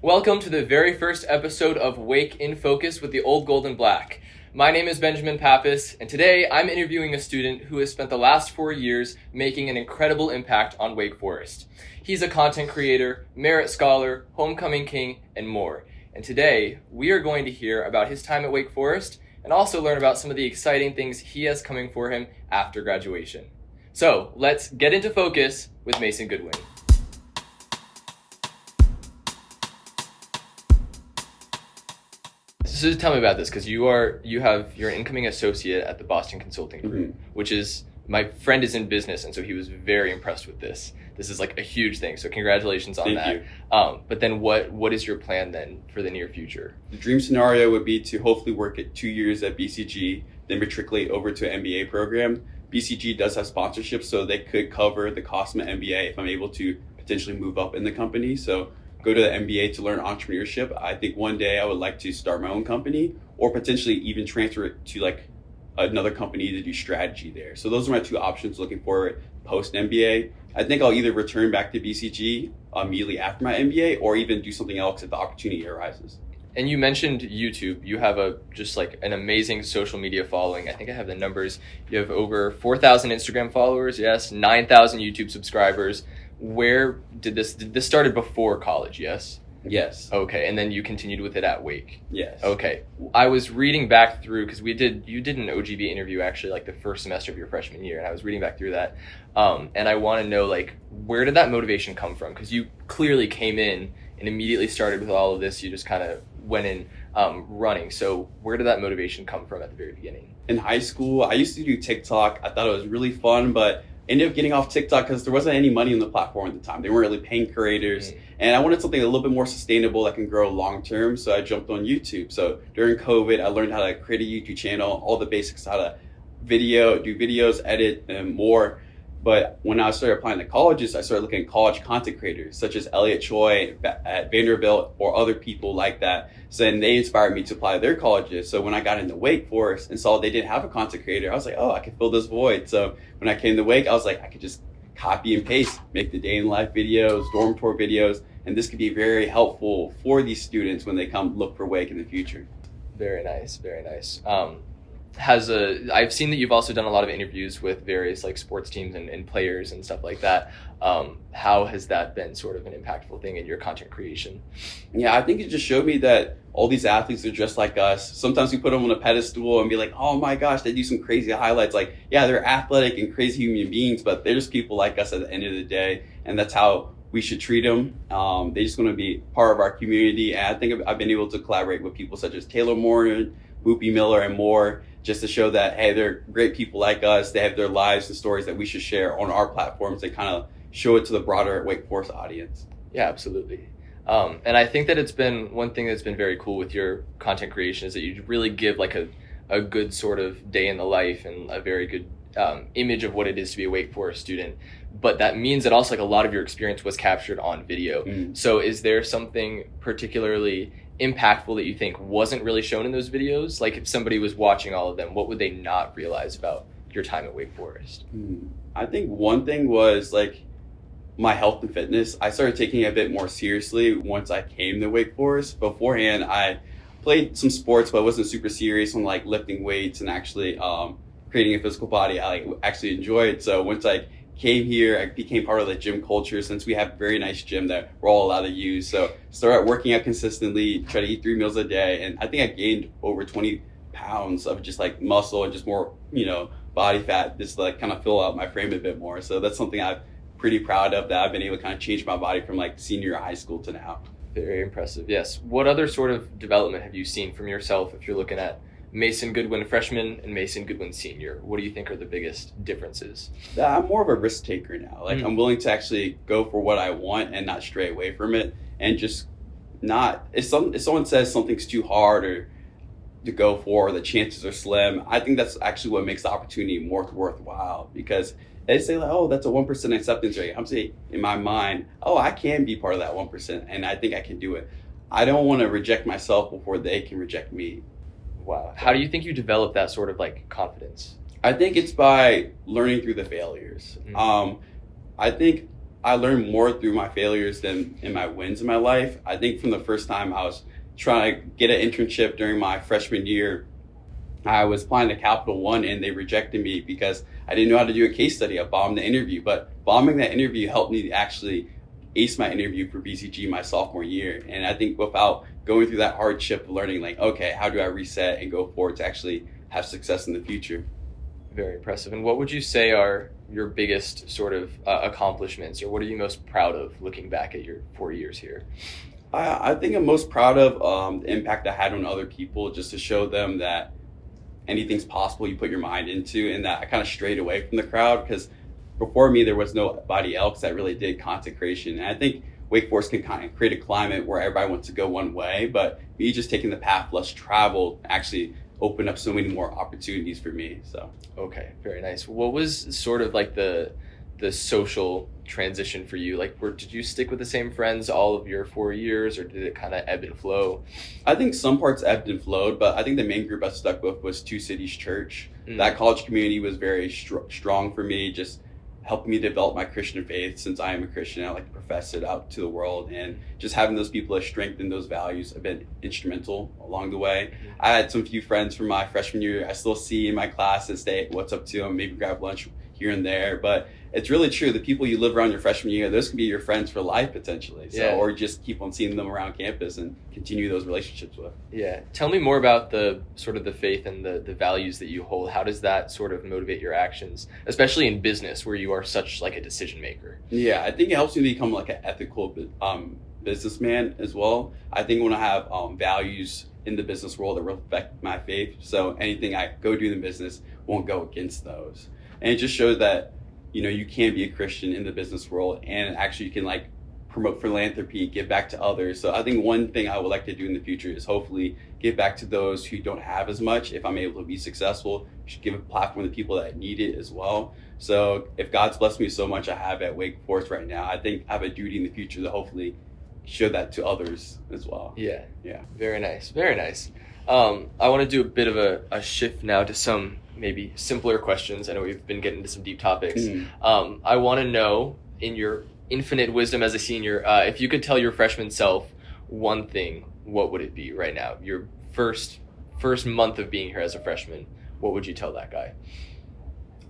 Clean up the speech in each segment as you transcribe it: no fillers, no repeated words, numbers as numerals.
Welcome to the very first episode of Wake in Focus with the Old Gold and Black. My name is Benjamin Pappas, and today I'm interviewing a student who has spent the last 4 years making an incredible impact on Wake Forest. He's a content creator, merit scholar, homecoming king, and more. And today, we are going to hear about his time at Wake Forest and also learn about some of the exciting things he has coming for him after graduation. So, let's get into focus with Mason Goodwyn. So tell me about this, because you're an incoming associate at the Boston Consulting Group, which is, my friend is in business, and so he was very impressed with this. This is like a huge thing, so congratulations on that. Thank you. But then what is your plan then for the near future? The dream scenario would be to hopefully work at 2 years at BCG, then matriculate over to an MBA program. BCG does have sponsorship, so they could cover the cost of an MBA if I'm able to potentially move up in the company. So go to the MBA to learn entrepreneurship. I think one day I would like to start my own company or potentially even transfer it to like another company to do strategy there. So those are my two options looking forward post MBA. I think I'll either return back to BCG immediately after my MBA or even do something else if the opportunity arises. And you mentioned YouTube. You have an amazing social media following. I think I have the numbers. You have over 4,000 Instagram followers, yes, 9,000 YouTube subscribers. Where did this started before college, yes? Yes. Okay, and then you continued with it at Wake. Yes. Okay. I was reading back through, because you did an OGB interview actually like the first semester of your freshman year, and I was reading back through that. And I want to know, like, where did that motivation come from? Because you clearly came in and immediately started with all of this. You just kind of went in running. So where did that motivation come from at the very beginning? In high school, I used to do TikTok. I thought it was really fun, but ended up getting off TikTok because there wasn't any money on the platform at the time. They weren't really paying creators. And I wanted something a little bit more sustainable that can grow long term. So I jumped on YouTube. So during COVID, I learned how to create a YouTube channel, all the basics, how to do videos, edit, and more. But when I started applying to colleges, I started looking at college content creators such as Elliot Choi at Vanderbilt or other people like that. So then they inspired me to apply to their colleges. So when I got into Wake Forest and saw they didn't have a content creator, I was like, oh, I can fill this void. So when I came to Wake, I was like, I could just copy and paste, make the day in life videos, dorm tour videos, and this could be very helpful for these students when they come look for Wake in the future. Very nice, very nice. I've seen that you've also done a lot of interviews with various like sports teams and players and stuff like that. How has that been sort of an impactful thing in your content creation? Yeah, I think it just showed me that all these athletes are just like us. Sometimes we put them on a pedestal and be like, oh my gosh, they do some crazy highlights. Like, yeah, they're athletic and crazy human beings, but they're just people like us at the end of the day. And that's how we should treat them. They just want to be part of our community. And I think I've been able to collaborate with people such as Taylor Moore, Whoopi Miller, and more, just to show that, hey, they're great people like us. They have their lives and stories that we should share on our platforms and kind of show it to the broader Wake Forest audience. Yeah, absolutely. And I think that it's been one thing that's been very cool with your content creation is that you really give like a good sort of day in the life and a very good image of what it is to be a Wake Forest student. But that means that also like a lot of your experience was captured on video. So is there something particularly impactful that you think wasn't really shown in those videos? Like if somebody was watching all of them, what would they not realize about your time at Wake Forest? I think one thing was like my health and fitness. I started taking it a bit more seriously once I came to Wake Forest. Beforehand, I played some sports, but I wasn't super serious on like lifting weights and actually creating a physical body I actually enjoyed. So once I came here, I became part of the gym culture since we have a very nice gym that we're all allowed to use. So started working out consistently, try to eat 3 meals a day. And I think I gained over 20 pounds of just like muscle and just more, body fat, just to like kind of fill out my frame a bit more. So that's something I'm pretty proud of, that I've been able to kind of change my body from like senior high school to now. Very impressive. Yes. What other sort of development have you seen from yourself if you're looking at Mason Goodwyn freshman and Mason Goodwyn senior? What do you think are the biggest differences? I'm more of a risk taker now. Like I'm willing to actually go for what I want and not stray away from it, and just not, if someone says something's too hard or to go for, or the chances are slim, I think that's actually what makes the opportunity more worthwhile, because they say like, oh, that's a 1% acceptance rate. I'm saying in my mind, oh, I can be part of that 1% and I think I can do it. I don't want to reject myself before they can reject me. Wow. How do you think you develop that sort of like confidence? I think it's by learning through the failures. I think I learned more through my failures than in my wins in my life. I think from the first time I was trying to get an internship during my freshman year, I was applying to Capital One and they rejected me because I didn't know how to do a case study. I bombed the interview, but bombing that interview helped me actually ace my interview for BCG my sophomore year. And I think without going through that hardship of learning, like, okay, how do I reset and go forward to actually have success in the future? Very impressive. And what would you say are your biggest sort of accomplishments, or what are you most proud of looking back at your 4 years here? I think I'm most proud of the impact I had on other people, just to show them that anything's possible you put your mind into, and that I kind of strayed away from the crowd because before me there was nobody else that really did content creation. And I think Wake Forest can kind of create a climate where everybody wants to go one way, but me just taking the path less traveled actually opened up so many more opportunities for me. So okay, very nice. What was sort of like the social transition for you? Like, did you stick with the same friends all of your 4 years, or did it kind of ebb and flow? I think some parts ebbed and flowed, but I think the main group I stuck with was Two Cities Church. That college community was very strong for me, just helped me develop my Christian faith. Since I am a Christian, I like to profess it out to the world, and just having those people that strengthen those values have been instrumental along the way. I had some few friends from my freshman year I still see in my class that say what's up to them, maybe grab lunch here and there, but it's really true. The people you live around your freshman year, those can be your friends for life potentially. So, or just keep on seeing them around campus and continue those relationships with. Yeah. Tell me more about the sort of the faith and the values that you hold. How does that sort of motivate your actions, especially in business where you are such like a decision maker? Yeah, I think it helps me become like an ethical businessman as well. I think when I have values in the business world that reflect my faith, so anything I go do in business won't go against those. And it just shows that, you know, you can be a Christian in the business world and actually you can like promote philanthropy, give back to others. So I think one thing I would like to do in the future is hopefully give back to those who don't have as much. If I'm able to be successful, I should give a platform to people that need it as well. So if God's blessed me so much I have at Wake Forest right now, I think I have a duty in the future to hopefully show that to others as well. Yeah. Yeah. Very nice. Very nice. I want to do a bit of a shift now to some maybe simpler questions. I know we've been getting into some deep topics. I want to know, in your infinite wisdom as a senior, if you could tell your freshman self one thing, what would it be right now? Your first month of being here as a freshman, what would you tell that guy?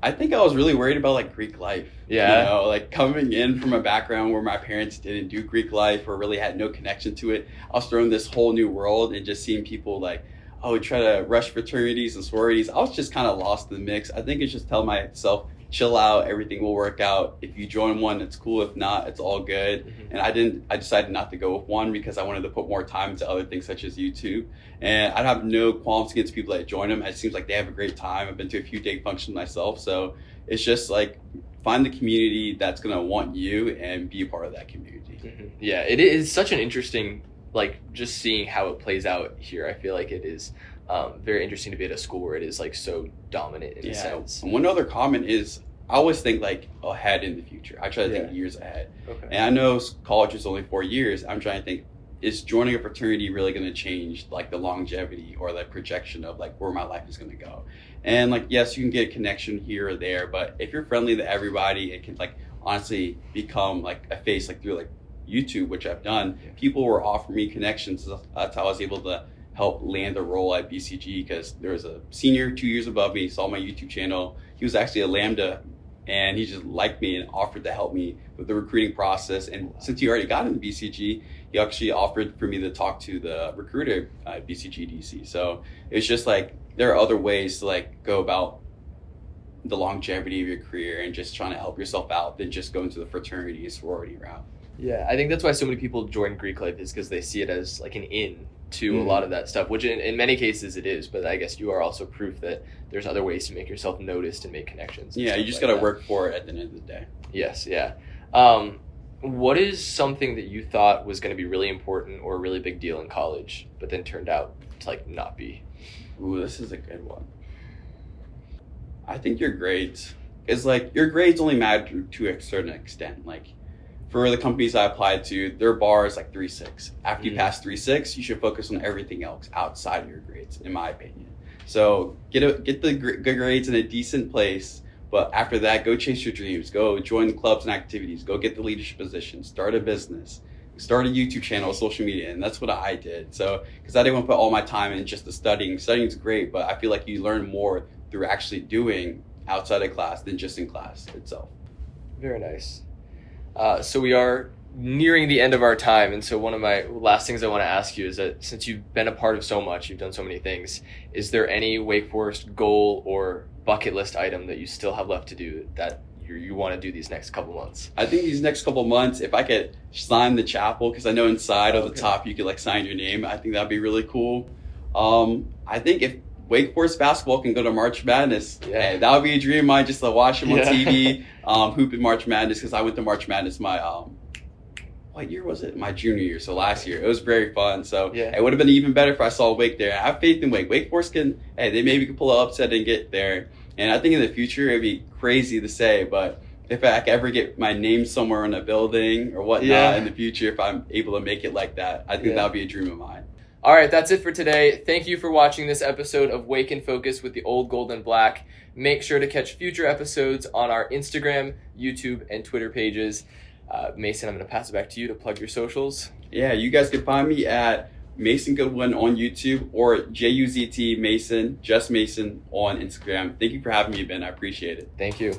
I think I was really worried about like Greek life. Yeah. You know, like coming in from a background where my parents didn't do Greek life or really had no connection to it. I was thrown in this whole new world and just seeing people like, oh, try to rush fraternities and sororities. I was just kind of lost in the mix. I think it's just tell myself, chill out, everything will work out. If you join one, it's cool. If not, it's all good. And I decided not to go with one because I wanted to put more time into other things such as YouTube. And I'd have no qualms against people that join them. It seems like they have a great time. I've been to a few day functions myself. So it's just like, find the community that's going to want you and be a part of that community. Yeah, it is such an interesting, like, just seeing how it plays out here. I feel like it is very interesting to be at a school where it is like so dominant in a sense. And one other comment is, I always think like ahead in the future. I try to think years ahead. Okay. And I know college is only 4 years. I'm trying to think, is joining a fraternity really going to change like the longevity or the projection of like where my life is going to go? And like, yes, you can get a connection here or there, but if you're friendly to everybody, it can like honestly become like a face like through like YouTube, which I've done. People were offering me connections. That's how I was able to help land a role at BCG, because there was a senior 2 years above me, saw my YouTube channel. He was actually a Lambda, and he just liked me and offered to help me with the recruiting process. And since he already got into BCG, he actually offered for me to talk to the recruiter at BCG DC. So it's just like, there are other ways to like go about the longevity of your career and just trying to help yourself out than just going to the fraternity and sorority route. Yeah, I think that's why so many people join Greek life, is because they see it as like an in to a lot of that stuff, which in many cases it is, but I guess you are also proof that there's other ways to make yourself noticed and make connections. Yeah, you just got to work for it at the end of the day. Yes, yeah. What is something that you thought was going to be really important or a really big deal in college, but then turned out to like not be? Ooh, this is a good one. I think your grades. It's like, your grades only matter to a certain extent. Like, for the companies I applied to, their bar is like 3.6. After you pass 3.6, you should focus on everything else outside of your grades, in my opinion. So get the good grades in a decent place But after that, go chase your dreams. Go join clubs and activities. Go get the leadership position. Start a business. Start a YouTube channel, social media. And that's what I did. So, because I didn't want to put all my time in just the studying. Studying is great, but I feel like you learn more through actually doing outside of class than just in class itself. Very nice. So we are nearing the end of our time, and so one of my last things I want to ask you is that since you've been a part of so much, you've done so many things, is there any Wake Forest goal or bucket list item that you still have left to do that you want to do these next couple months? I think these next couple months, if I could sign the chapel, because I know inside of the top you could like sign your name, I think that'd be really cool. I think if Wake Forest basketball can go to March Madness, hey, that would be a dream of mine, just to watch them on TV, hoop in March Madness, because I went to March Madness what year was it? My junior year, so last year. It was very fun. So it would have been even better if I saw Wake there. I have faith in Wake. Wake Forest can, they maybe could pull an upset and get there. And I think in the future, it'd be crazy to say, but if I could ever get my name somewhere in a building or whatnot in the future, if I'm able to make it like that, I think that would be a dream of mine. All right, that's it for today. Thank you for watching this episode of Wake in Focus with the Old Gold and Black. Make sure to catch future episodes on our Instagram, YouTube, and Twitter pages. Mason, I'm going to pass it back to you to plug your socials. Yeah, you guys can find me at Mason Goodwyn on YouTube or JUZT Mason, just Mason on Instagram. Thank you for having me, Ben. I appreciate it. Thank you.